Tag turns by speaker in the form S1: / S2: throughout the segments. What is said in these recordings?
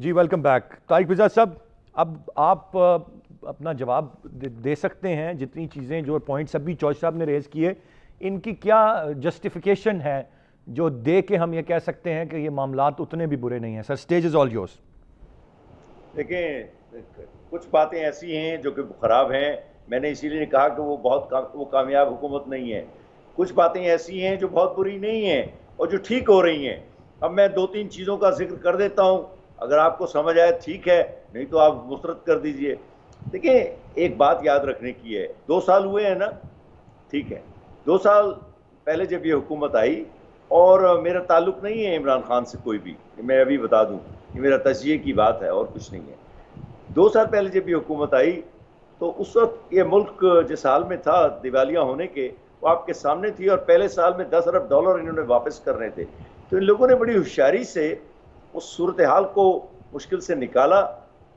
S1: جی welcome back. Tariq مزاج صاحب، اب آپ اپنا جواب دے سکتے ہیں. جتنی چیزیں جو پوائنٹس ابھی چوہدری صاحب نے ریز کیے، ان کی کیا جسٹیفیکیشن ہے جو دے کے ہم یہ کہہ سکتے ہیں کہ یہ معاملات اتنے بھی برے نہیں ہیں؟ سر اسٹیج از آل یورز.
S2: دیکھیں، کچھ باتیں ایسی ہیں جو کہ خراب ہیں. میں نے اسی لیے کہا کہ وہ کامیاب حکومت نہیں ہے. کچھ باتیں ایسی ہیں جو بہت بری نہیں ہیں اور جو ٹھیک ہو رہی ہیں. اب میں دو تین چیزوں کا ذکر کر دیتا ہوں، اگر آپ کو سمجھ آئے ٹھیک ہے، نہیں تو آپ مسترد کر دیجئے. دیکھیں، ایک بات یاد رکھنے کی ہے. 2 سال ہوئے ہیں نا، ٹھیک ہے. 2 سال پہلے جب یہ حکومت آئی، اور میرا تعلق نہیں ہے عمران خان سے کوئی بھی، میں ابھی بتا دوں، یہ میرا تجزیے کی بات ہے اور کچھ نہیں ہے. 2 سال پہلے جب یہ حکومت آئی تو اس وقت یہ ملک جس حال میں تھا دیوالیہ ہونے کے، وہ آپ کے سامنے تھی، اور پہلے سال میں $10 ارب انہوں نے واپس کرنے تھے. تو ان لوگوں نے بڑی ہوشیاری سے اس صورتحال کو مشکل سے نکالا،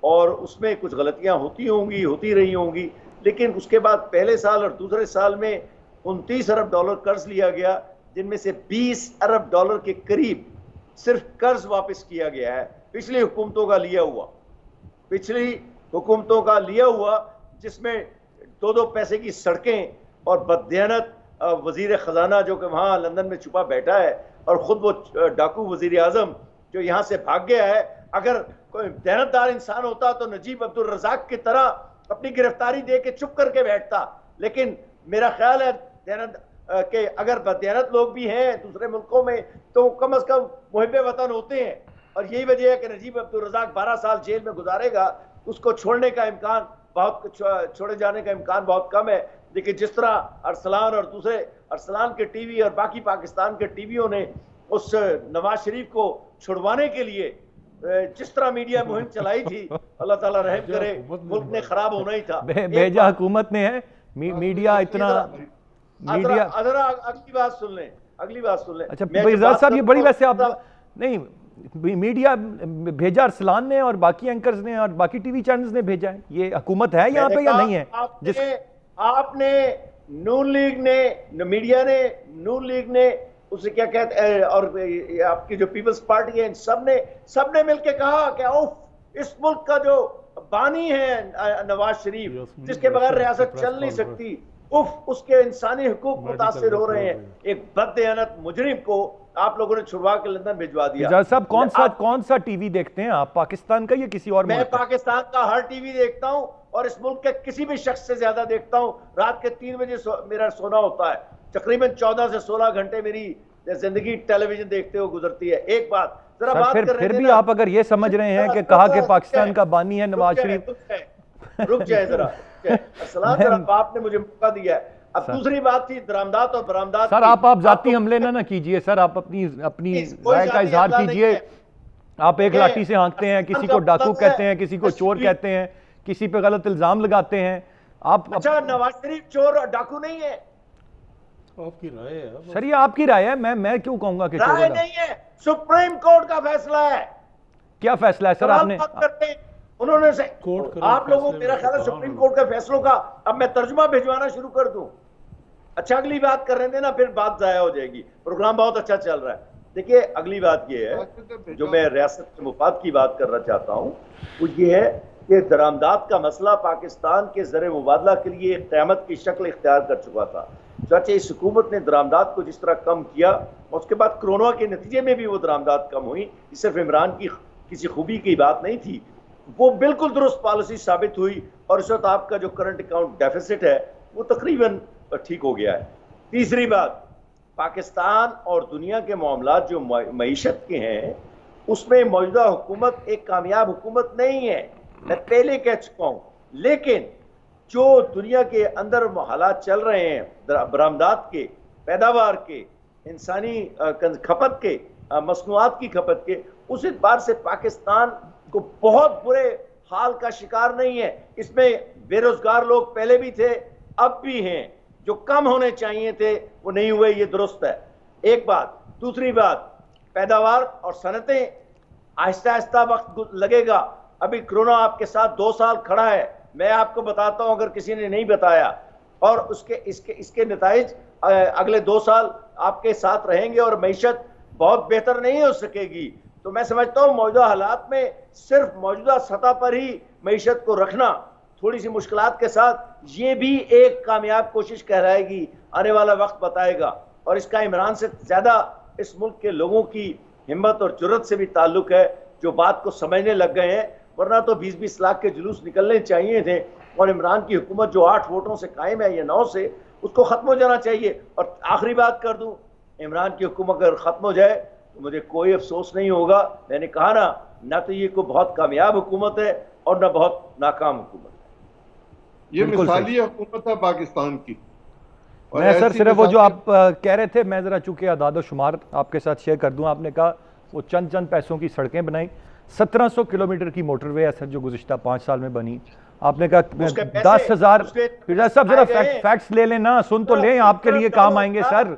S2: اور اس میں کچھ غلطیاں ہوتی رہی ہوں گی، لیکن اس کے بعد پہلے سال اور دوسرے سال میں $29 ارب قرض لیا گیا، جن میں سے $20 ارب کے قریب صرف قرض واپس کیا گیا ہے پچھلی حکومتوں کا لیا ہوا، جس میں 2 پیسے کی سڑکیں اور بددیانت وزیر خزانہ جو کہ وہاں لندن میں چھپا بیٹھا ہے، اور خود وہ ڈاکو وزیر اعظم جو یہاں سے بھاگ گیا ہے. اگر کوئی دیانتدار انسان ہوتا تو نجیب عبد الرزاق کی طرح اپنی گرفتاری دے کے چپ کر کے بیٹھتا. لیکن میرا خیال ہے کہ اگر بددیانت لوگ بھی ہیں دوسرے ملکوں میں تو کم از کم محب وطن ہوتے ہیں، اور یہی وجہ ہے کہ نجیب عبد الرزاق 12 سال جیل میں گزارے گا. اس کو چھوڑنے جانے کا امکان بہت کم ہے. لیکن جس طرح ارسلان اور دوسرے ارسلان کے ٹی وی اور باقی پاکستان کے ٹی ویوں نے اس نواز شریف کو چھڑوانے کے لیے جس طرح میڈیا مہم چلائی تھی، اللہ تعالیٰ رحم کرے، ملک نے خراب ہونا ہی تھا.
S1: بھیجا حکومت نے ہے میڈیا اتنا
S2: میڈیا. اگلی بات سن لیں.
S1: اچھا مرزا صاحب، یہ بڑی ویسے آپ نہیں، میڈیا بھیجا ارسلان نے اور باقی اینکرز نے اور باقی ٹی وی چینلز نے بھیجا ہے. یہ حکومت ہے یہاں پہ یا نہیں ہے؟
S2: آپ نے نون لیگ نے، میڈیا نے، نون لیگ نے، اسے کیا کہتے ہیں، اور آپ کی جو پیپلز پارٹی ہے، سب نے مل کے کہا کہ اس ملک کا جو بانی ہے نواز شریف، جس کے بغیر ریاست چل نہیں سکتی، اس کے انسانی حقوق متاثر ہو رہے ہیں. ایک بددیانت مجرم کو آپ لوگوں نے چھڑوا کے لندن بھجوا دیا.
S1: اجاز صاحب، کون سا ٹی وی دیکھتے ہیں آپ، پاکستان کا یا کسی اور ملک کا؟
S2: میں پاکستان کا ہر ٹی وی دیکھتا ہوں، اور اس ملک کے کسی بھی شخص سے زیادہ دیکھتا ہوں. رات کے 3 بجے میرا سونا ہوتا ہے. تقریباً 14 سے 16 گھنٹے میری زندگی ٹیلی ویژن دیکھتے ہوئے گزرتی ہے. ایک بات ذرا بات کر رہے ہیں،
S1: پھر بھی آپ اگر یہ سمجھ رہے ہیں کہ کہا کہ پاکستان کا بانی ہے نواز شریف.
S2: رک جائے ذرا. آپ نے مجھے موقع دیا ہے. اب دوسری بات تھی درآمدات اور برآمدات.
S1: سر آپ ذاتی حملے نہ کیجئے سر، آپ اپنی رائے کا اظہار کیجئے. آپ ایک لاٹھی سے ہانکتے ہیں، کسی کو ڈاکو کہتے ہیں، کسی کو چور کہتے ہیں، کسی پہ غلط الزام لگاتے ہیں.
S2: اچھا، نواز شریف چور اور ڈاکو نہیں ہے؟
S3: آپ کی رائے ہے
S1: سر، یہ آپ کی رائے ہے، میں کیوں کہوں گا کہ چور
S2: رائے نہیں ہے، سپریم کورٹ کا فیصلہ ہے.
S1: کیا فیصلہ ہے سر؟ آپ نے
S2: انہوں نے آپ لوگوں میرا خیال ہے سپریم کورٹ کے فیصلوں کا اب میں ترجمہ بھیجوانا شروع کر دوں. اچھا، اگلی بات کر رہے تھے نا، پھر بات ضائع ہو جائے گی. پروگرام بہت اچھا چل رہا ہے. دیکھیے، اگلی بات یہ ہے جو میں ریاست کے مفاد کی بات کرنا چاہتا ہوں، وہ یہ ہے کہ درآمدات کا مسئلہ پاکستان کے زر مبادلہ کے لیے ایک قیامت کی شکل اختیار کر چکا تھا. چاچے اس حکومت نے درآمدات کو جس طرح کم کیا، اور اس کے بعد کرونا کے نتیجے میں بھی وہ درآمدات کم ہوئی، یہ صرف عمران کی کسی خوبی کی بات نہیں تھی، وہ بالکل درست پالیسی ثابت ہوئی. اور اس وقت آپ کا جو کرنٹ اکاؤنٹ ڈیفیسٹ ہے وہ تقریباً ٹھیک ہو گیا ہے. تیسری بات، پاکستان اور دنیا کے معاملات جو معیشت کے ہیں، اس میں موجودہ حکومت ایک کامیاب حکومت نہیں ہے، میں پہلے کہہ چکا ہوں. لیکن جو دنیا کے اندر حالات چل رہے ہیں، برآمدات کے، پیداوار کے، انسانی کھپت کے، مصنوعات کی کھپت کے، اس اعتبار سے پاکستان کو بہت برے حال کا شکار نہیں ہے. اس میں بے روزگار لوگ پہلے بھی تھے، اب بھی ہیں. جو کم ہونے چاہیے تھے وہ نہیں ہوئے، یہ درست ہے. ایک بات. دوسری بات، پیداوار اور صنعتیں آہستہ آہستہ وقت لگے گا. ابھی کرونا آپ کے ساتھ 2 سال کھڑا ہے، میں آپ کو بتاتا ہوں اگر کسی نے نہیں بتایا، اور اس کے نتائج اگلے 2 سال آپ کے ساتھ رہیں گے، اور معیشت بہت بہتر نہیں ہو سکے گی. تو میں سمجھتا ہوں موجودہ حالات میں صرف موجودہ سطح پر ہی معیشت کو رکھنا تھوڑی سی مشکلات کے ساتھ یہ بھی ایک کامیاب کوشش کہلائے گی، آنے والا وقت بتائے گا. اور اس کا عمران سے زیادہ اس ملک کے لوگوں کی ہمت اور جرت سے بھی تعلق ہے جو بات کو سمجھنے لگ گئے ہیں، ورنہ تو 20-20 لاکھ کے جلوس نکلنے چاہیے تھے. اور عمران کی حکومت جو 8 ووٹوں سے قائم ہے یا 9 سے، اس کو ختم ہو جانا چاہیے. اور آخری بات کر دوں، عمران کی حکومت اگر ختم ہو جائے تو مجھے کوئی افسوس نہیں ہوگا. میں نے کہا نا، نہ تو یہ کوئی بہت کامیاب حکومت ہے اور نہ بہت ناکام حکومت ہے.
S4: یہ مثالی حکومت ہے پاکستان کی.
S1: میں سر صرف وہ جو آپ کہہ رہے تھے، میں ذرا چونکہ اعداد و شمار آپ کے ساتھ شیئر کر دوں. آپ نے کہا وہ چند پیسوں کی سڑکیں بنائیں، 1700 کلومیٹر کی موٹر وے ہے سر جو گزشتہ 5 سال میں بنی. آپ نے کہا 10,000. فیضان صاحب ذرا فیکٹس لے لیں نا، سن تو لیں، آپ کے لیے کام آئیں گے سر.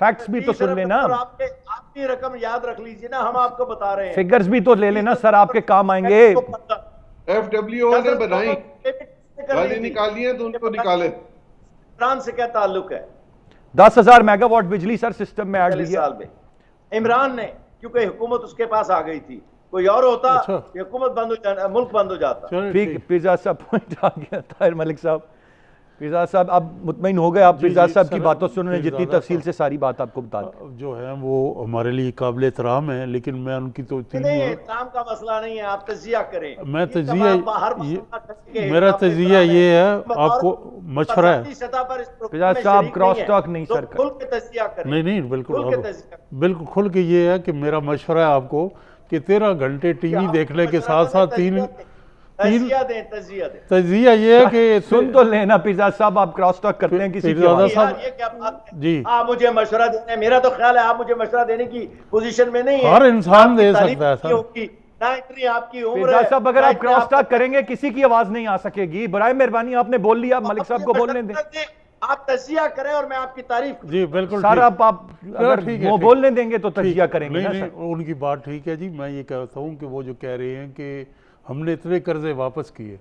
S1: فیکٹس بھی تو سن لیں نا.
S2: آپ کی رقم یاد رکھ لیجئے نا، ہم آپ کو بتا رہے ہیں.
S1: فگرز بھی تو لے لیں نا سر، آپ کے کام آئیں گے.
S4: FWO نے بنائی، گالی نکالی ہے تو ان کو نکالے.
S2: عمران سے کیا تعلق ہے؟
S1: 10,000 میگا واٹ بجلی سر سسٹم میں ایڈ لیا
S2: عمران نے، کیونکہ حکومت اس کے پاس آ گئی تھی. کوئی اور ہوتا کہ حکومت بند ہو جانا، ملک بند ہو جاتا.
S1: پیرزاد صاحب پوائنٹ آ گیا. طاہر ملک صاحب، پیرزاد صاحب اب مطمئن ہو گئے آپ پیرزاد صاحب کی باتوں سے؟ انہوں نے جتنی تفصیل سے ساری بات آپ کو بتا دی
S3: جو ہے وہ ہمارے لیے قابل احترام ہے، لیکن میں ان کی تو
S2: نہیں، احترام کا مسئلہ نہیں ہے، آپ تجزیہ کریں.
S3: میں میرا تجزیہ یہ ہے، آپ کو مشورہ ہے.
S1: پیرزاد صاحب کراس ٹاک نہیں سر،
S3: نہیں بالکل کھل کے یہ ہے کہ میرا مشورہ ہے آپ کو کہ 13 گھنٹے ٹی وی دیکھنے کے ساتھ ساتھ تجزیہ یہ ہے کہ
S1: سن تو لینا. پیرزاد صاحب آپ کراس ٹاک کرتے ہیں کسی کی؟
S2: جی آپ مجھے مشورہ دینے، میرا تو خیال ہے آپ مجھے مشورہ دینے کی پوزیشن میں نہیں ہیں.
S3: ہر انسان دے سکتا ہے سر.
S2: نہ اتنی آپ کی عمر ہے.
S1: پیرزاد صاحب اگر آپ کراس ٹاک کریں گے کسی کی آواز نہیں آ سکے گی. برائے مہربانی آپ نے بول لیا، ملک صاحب کو بولنے دیں.
S2: آپ تجزیہ کریں اور میں آپ کی تعریف.
S3: جی بالکل
S1: سر آپ اگر وہ بولنے دیں گے تو تجزیہ کریں گے.
S3: نہیں ان کی بات ٹھیک ہے جی. میں یہ کہتا ہوں کہ وہ جو کہہ رہے ہیں کہ ہم نے اتنے قرضے واپس کیے،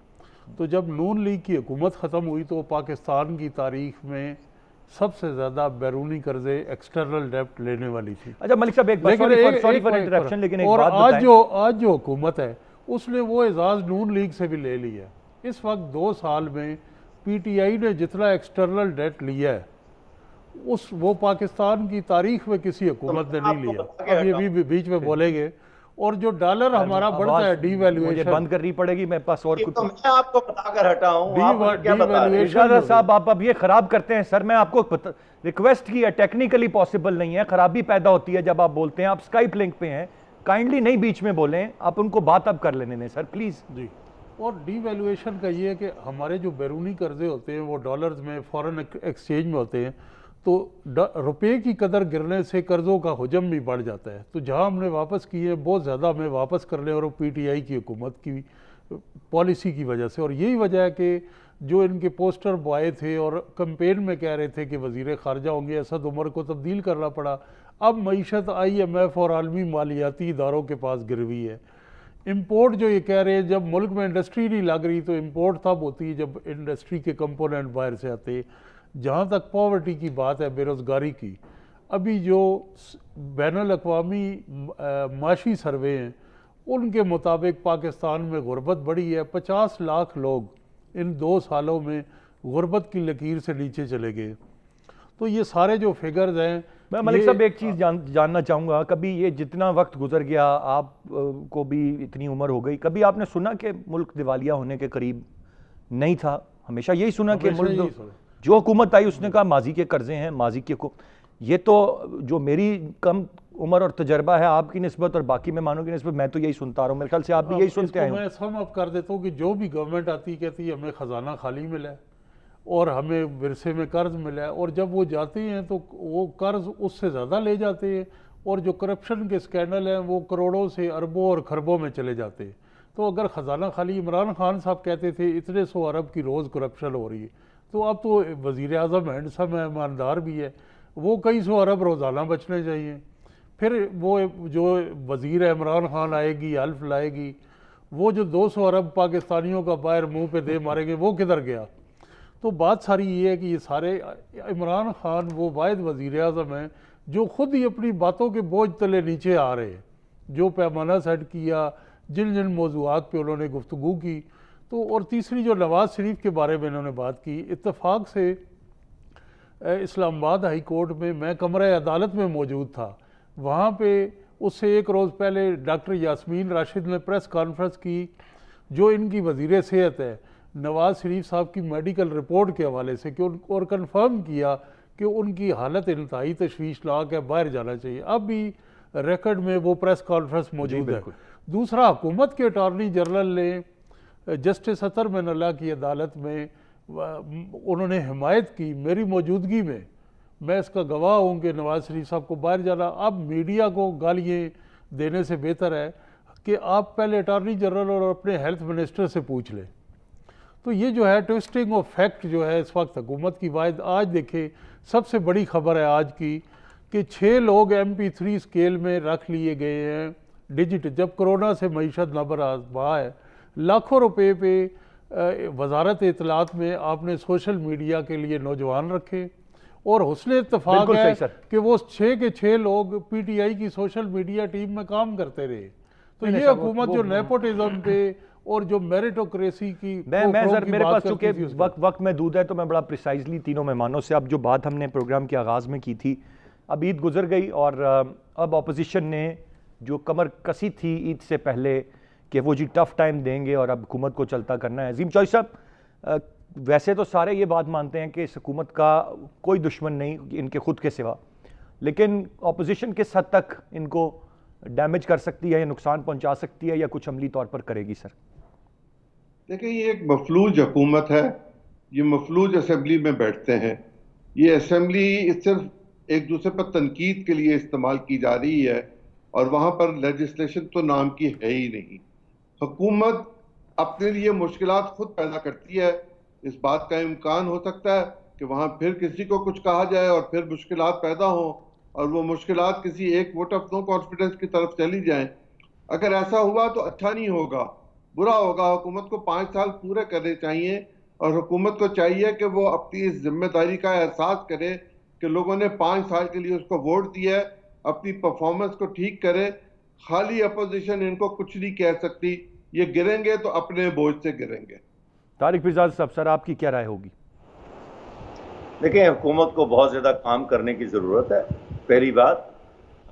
S3: تو جب نون لیگ کی حکومت ختم ہوئی تو پاکستان کی تاریخ میں سب سے زیادہ بیرونی قرضے ایکسٹرنل ڈیپٹ لینے والی تھی.
S1: اچھا ملک صاحب ایک سوری فار انٹرپشن، لیکن ایک
S3: اور
S1: بات بتائیں.
S3: آج جو حکومت ہے اس نے وہ اعزاز نون لیگ سے بھی لے لی ہے. اس وقت 2 سال میں پی ٹی آئی نے جتنا ایکسٹرنل ڈیٹ لیا ہے وہ پاکستان کی تاریخ میں کسی حکومت نے نہیں لیا. اب یہ بھی بیچ میں بولیں گے. اور جو ڈالر ہمارا بڑھتا ہے ڈی ویلیویشن
S1: بند کرنی پڑے گی. میں پاس اور کچھ
S2: میں آپ کو بتا کر ہٹا ہوں.
S1: صاحب آپ اب یہ خراب کرتے ہیں سر. میں آپ کو ریکویسٹ کی ہے، ٹیکنیکلی پاسبل نہیں ہے، خرابی پیدا ہوتی ہے جب آپ بولتے ہیں. آپ اسکائپ لنک پہ ہیں، کائنڈلی نہیں بیچ میں بولیں. آپ ان کو بات اب کر لینے دیں سر پلیز.
S3: جی. اور ڈی ویلیویشن کا یہ ہے کہ ہمارے جو بیرونی قرضے ہوتے ہیں وہ ڈالرز میں فورن ایکسچینج میں ہوتے ہیں، تو روپے کی قدر گرنے سے قرضوں کا حجم بھی بڑھ جاتا ہے. تو جہاں ہم نے واپس کیے بہت زیادہ ہمیں واپس کر لیں، اور پی ٹی آئی کی حکومت کی پالیسی کی وجہ سے. اور یہی وجہ ہے کہ جو ان کے پوسٹر بوائے تھے اور کمپین میں کہہ رہے تھے کہ وزیر خارجہ ہوں گے، اسد عمر کو تبدیل کرنا پڑا. اب معیشت IMF اور عالمی مالیاتی اداروں کے پاس گروی ہے. امپورٹ جو یہ کہہ رہے ہیں، جب ملک میں انڈسٹری نہیں لگ رہی تو امپورٹ تب ہوتی ہے جب انڈسٹری کے کمپوننٹ باہر سے آتے. جہاں تک پاورٹی کی بات ہے، بے روزگاری کی، ابھی جو بین الاقوامی معاشی سروے ہیں ان کے مطابق پاکستان میں غربت بڑھی ہے. 50 لاکھ لوگ ان 2 سالوں میں غربت کی لکیر سے نیچے چلے گئے. تو یہ سارے جو فگرز ہیں.
S1: میں ملک صاحب ایک چیز جاننا چاہوں گا، کبھی یہ جتنا وقت گزر گیا، آپ کو بھی اتنی عمر ہو گئی، کبھی آپ نے سنا کہ ملک دیوالیہ ہونے کے قریب نہیں تھا؟ ہمیشہ یہی سنا کہ ملک جو حکومت آئی اس نے کہا ماضی کے قرضے ہیں، ماضی کے یہ تو جو میری کم عمر اور تجربہ ہے آپ کی نسبت اور باقی مہمانوں کی نسبت، میں تو یہی سنتا رہا ہوں. میرے خیال سے آپ بھی یہی سنتے آئے ہوں.
S3: میں سم اپ کر دیتا ہوں کہ جو بھی گورنمنٹ آتی کہتی ہے ہمیں خزانہ خالی ملا ہے اور ہمیں ورثے میں قرض ملا ہے، اور جب وہ جاتے ہیں تو وہ قرض اس سے زیادہ لے جاتے ہیں، اور جو کرپشن کے سکینڈل ہیں وہ کروڑوں سے اربوں اور خربوں میں چلے جاتے ہیں. تو اگر خزانہ خالی، عمران خان صاحب کہتے تھے اتنے 100 ارب کی روز کرپشن ہو رہی ہے، تو اب تو وزیر اعظم ہینڈسم ہے، ایماندار بھی ہے، وہ کئی 100 ارب روزانہ بچنے چاہیے. پھر وہ جو وزیر عمران خان آئے گی، حلف لائے گی، وہ جو 200 ارب پاکستانیوں کا باہر منہ پہ دے ماریں گے وہ کدھر گیا؟ تو بات ساری یہ ہے کہ یہ سارے عمران خان وہ واحد وزیر اعظم ہیں جو خود ہی اپنی باتوں کے بوجھ تلے نیچے آ رہے ہیں. جو پیمانہ سیٹ کیا، جن جن موضوعات پہ انہوں نے گفتگو کی. تو اور تیسری جو نواز شریف کے بارے میں انہوں نے بات کی، اتفاق سے اسلام آباد ہائی کورٹ میں کمرہ عدالت میں موجود تھا. وہاں پہ اس سے ایک روز پہلے ڈاکٹر یاسمین راشد نے پریس کانفرنس کی، جو ان کی وزیر صحت ہے، نواز شریف صاحب کی میڈیکل رپورٹ کے حوالے سے اور کنفرم کیا کہ ان کی حالت انتہائی تشویشناک ہے، باہر جانا چاہیے. اب بھی ریکارڈ میں وہ پریس کانفرنس موجود ہے. دوسرا، حکومت کے اٹارنی جنرل نے جسٹس اطہر من اللہ کی عدالت میں انہوں نے حمایت کی میری موجودگی میں اس کا گواہ ہوں کہ نواز شریف صاحب کو باہر جانا. اب میڈیا کو گالیاں دینے سے بہتر ہے کہ آپ پہلے اٹارنی جنرل اور اپنے ہیلتھ منسٹر سے پوچھ لیں. تو یہ جو ہے ٹوئسٹنگ آف فیکٹ جو ہے اس وقت حکومت کی واحد. آج دیکھیں سب سے بڑی خبر ہے آج کی کہ 6 لوگ MP3 اسکیل میں رکھ لیے گئے ہیں ڈیجٹ. جب کرونا سے معیشت نابرابا ہے، لاکھوں روپے پہ وزارت اطلاعات میں آپ نے سوشل میڈیا کے لیے نوجوان رکھے، اور حسن اتفاق ہے کہ وہ 6 کے 6 لوگ PTI کی سوشل میڈیا ٹیم میں کام کرتے رہے. تو یہ حکومت جو نیپوٹزم پہ اور جو میریٹوکریسی کی
S1: میرے پاس چونکہ وقت محدود ہے تو میں بڑا پریسائزلی تینوں مہمانوں سے اب جو بات ہم نے پروگرام کے آغاز میں کی تھی، اب عید گزر گئی اور اب اپوزیشن نے جو کمر کسی تھی عید سے پہلے کہ وہ جی ٹف ٹائم دیں گے اور اب حکومت کو چلتا کرنا ہے. عظیم چوہدری صاحب، ویسے تو سارے یہ بات مانتے ہیں کہ اس حکومت کا کوئی دشمن نہیں ان کے خود کے سوا، لیکن اپوزیشن کس حد تک ان کو ڈیمیج کر سکتی ہے یا نقصان پہنچا سکتی ہے یا کچھ عملی طور پر کرے گی؟ سر
S4: دیکھیں، یہ ایک مفلوج حکومت ہے. یہ مفلوج اسمبلی میں بیٹھتے ہیں. یہ اسمبلی صرف ایک دوسرے پر تنقید کے لیے استعمال کی جا رہی ہے اور وہاں پر لیجسلیشن تو نام کی ہے ہی نہیں. حکومت اپنے لیے مشکلات خود پیدا کرتی ہے. اس بات کا امکان ہو سکتا ہے کہ وہاں پھر کسی کو کچھ کہا جائے اور پھر مشکلات پیدا ہوں اور وہ مشکلات کسی ایک ووٹ آف نو کانفیڈنس کی طرف چلی جائیں. اگر ایسا ہوا تو اچھا نہیں ہوگا، برا ہوگا. حکومت کو 5 سال پورے کرنے چاہیے اور حکومت کو چاہیے کہ وہ اپنی اس ذمہ داری کا احساس کرے کہ لوگوں نے 5 سال کے لیے اس کو ووٹ دیا ہے، اپنی پرفارمنس کو ٹھیک کرے. خالی اپوزیشن ان کو کچھ نہیں کہہ سکتی. یہ گریں گے تو اپنے بوجھ سے گریں گے.
S1: طارق پیرزادہ صاحب، سر آپ کی کیا رائے ہوگی؟
S2: دیکھیں، حکومت کو بہت زیادہ کام کرنے کی ضرورت ہے. پہلی بات،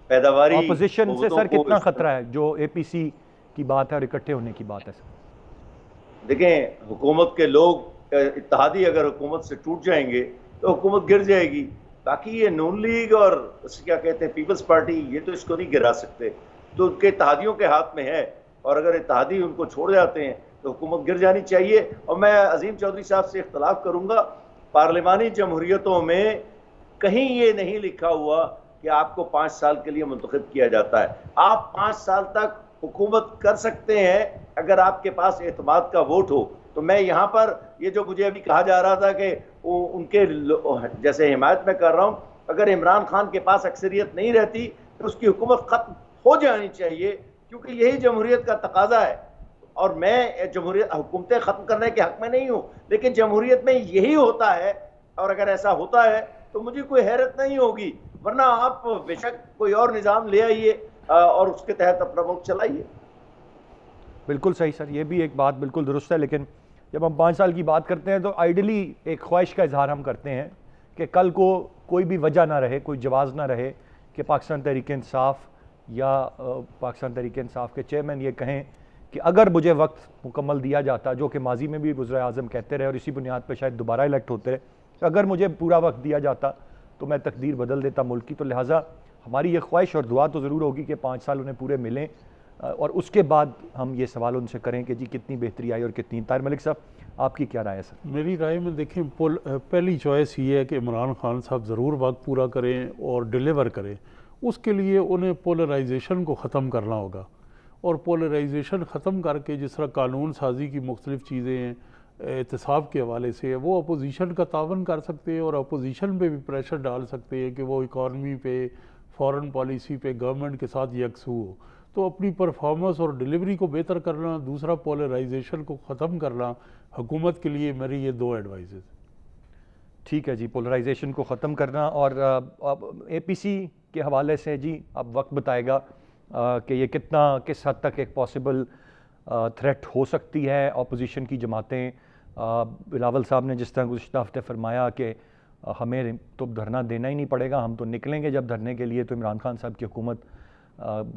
S2: پیداواری
S1: اپوزیشن سے سر کتنا خطرہ ہے جو APC کی بات ہے اور اکٹھے ہونے کی بات ہے؟ سر
S2: دیکھیں، حکومت کے لوگ اتحادی اگر حکومت سے ٹوٹ جائیں گے تو حکومت گر جائے گی. باقی یہ نون لیگ اور کیا کہتے ہیں پیپلز پارٹی، یہ تو اس کو نہیں گرا سکتے. تو ان کے اتحادیوں کے ہاتھ میں ہے، اور اگر اتحادی ان کو چھوڑ جاتے ہیں تو حکومت گر جانی چاہیے. اور میں عظیم چودھری صاحب سے اختلاف کروں گا، پارلیمانی جمہوریتوں میں کہیں یہ نہیں لکھا ہوا کہ آپ کو 5 سال کے لیے منتخب کیا جاتا ہے. آپ 5 سال تک حکومت کر سکتے ہیں اگر آپ کے پاس اعتماد کا ووٹ ہو. تو میں یہاں پر یہ جو مجھے ابھی کہا جا رہا تھا کہ ان کے جیسے حمایت میں کر رہا ہوں، اگر عمران خان کے پاس اکثریت نہیں رہتی تو اس کی حکومت ختم ہو جانی چاہیے، کیونکہ یہی جمہوریت کا تقاضا ہے. اور میں جمہوریت حکومتیں ختم کرنے کے حق میں نہیں ہوں، لیکن جمہوریت میں یہی ہوتا ہے، اور اگر ایسا ہوتا ہے تو مجھے کوئی حیرت نہیں ہوگی. ورنہ آپ بے شک کوئی اور نظام لے آئیے اور اس کے تحت اپنا ملک چلائیے.
S1: بالکل صحیح سر، یہ بھی ایک بات بالکل درست ہے. لیکن جب ہم 5 سال کی بات کرتے ہیں تو آئیڈلی ایک خواہش کا اظہار ہم کرتے ہیں کہ کل کو کوئی بھی وجہ نہ رہے، کوئی جواز نہ رہے کہ پاکستان تحریک انصاف یا پاکستان تحریک انصاف کے چیئرمین یہ کہیں کہ اگر مجھے وقت مکمل دیا جاتا، جو کہ ماضی میں بھی وزراء اعظم کہتے رہے اور اسی بنیاد پہ شاید دوبارہ الیکٹ ہوتے رہے، اگر مجھے پورا وقت دیا جاتا تو میں تقدیر بدل دیتا ملک کی. تو لہٰذا ہماری یہ خواہش اور دعا تو ضرور ہوگی کہ 5 سال انہیں پورے ملیں اور اس کے بعد ہم یہ سوال ان سے کریں کہ جی کتنی بہتری آئی اور کتنی. طاہر ملک صاحب، آپ کی کیا رائے ہے؟ سر
S3: میری رائے میں دیکھیں، پہلی چوائس یہ ہے کہ عمران خان صاحب ضرور وقت پورا کریں اور ڈیلیور کریں. اس کے لیے انہیں پولرائزیشن کو ختم کرنا ہوگا، اور پولرائزیشن ختم کر کے جس طرح قانون سازی کی مختلف چیزیں ہیں احتساب کے حوالے سے وہ اپوزیشن کا تعاون کر سکتے ہیں اور اپوزیشن پہ بھی پریشر ڈال سکتے ہیں کہ وہ اکانومی پہ، فارن پالیسی پہ گورنمنٹ کے ساتھ یکسو ہو. تو اپنی پرفارمنس اور ڈیلیوری کو بہتر کرنا، دوسرا پولرائزیشن کو ختم کرنا حکومت کے لیے میری یہ 2 ایڈوائزز.
S1: ٹھیک ہے جی، پولرائزیشن کو ختم کرنا. اور APC کے حوالے سے جی اب وقت بتائے گا کہ یہ کتنا کس حد تک ایک پاسبل تھریٹ ہو سکتی ہے اپوزیشن کی جماعتیں. بلاول صاحب نے جس طرح گزشتہ ہفتے فرمایا کہ ہمیں تو دھرنا دینا ہی نہیں پڑے گا, ہم تو نکلیں گے جب دھرنے کے لیے تو عمران خان صاحب کی حکومت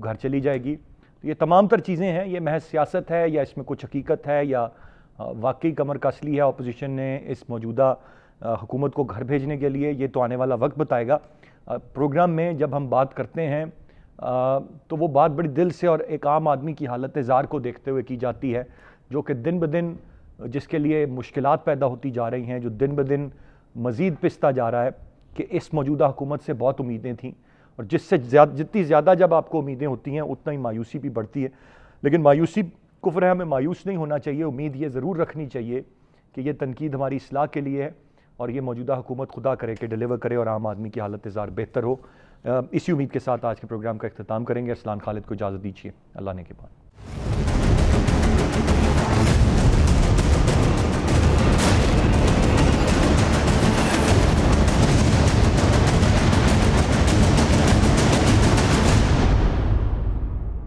S1: گھر چلی جائے گی. یہ تمام تر چیزیں ہیں, یہ محض سیاست ہے یا اس میں کچھ حقیقت ہے یا واقعی کمر کس لی ہے اپوزیشن نے اس موجودہ حکومت کو گھر بھیجنے کے لیے, یہ تو آنے والا وقت بتائے گا. پروگرام میں جب ہم بات کرتے ہیں تو وہ بات بڑی دل سے اور ایک عام آدمی کی حالت زار کو دیکھتے ہوئے کی جاتی ہے, جو کہ دن بدن جس کے لیے مشکلات پیدا ہوتی جا رہی ہیں, جو دن بدن مزید پستا جا رہا ہے کہ اس موجودہ حکومت سے بہت امیدیں تھیں, اور جس سے جتنی زیادہ جب آپ کو امیدیں ہوتی ہیں اتنا ہی مایوسی بھی بڑھتی ہے. لیکن مایوسی کفر ہے, ہمیں مایوس نہیں ہونا چاہیے, امید یہ ضرور رکھنی چاہیے کہ یہ تنقید ہماری اصلاح کے لیے ہے اور یہ موجودہ حکومت خدا کرے کہ ڈیلیور کرے اور عام آدمی کی حالت زار بہتر ہو. اسی امید کے ساتھ آج کے پروگرام کا اختتام کریں گے. ارسلان خالد کو اجازت دیجیے, اللہ نے کے بعد.